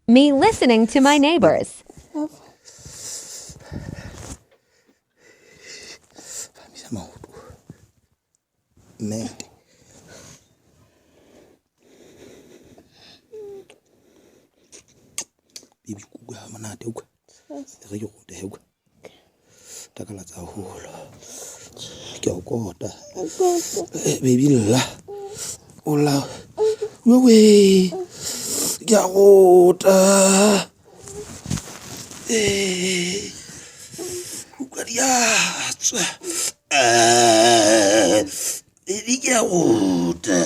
Me listening to my neighbors. Bibi kuga manate uga. Re yo de uga. Takala tsa holo. Ke o kota. Baby la. Ola. Wewe. Ke a kota. Uga dia. Baby ke a kota.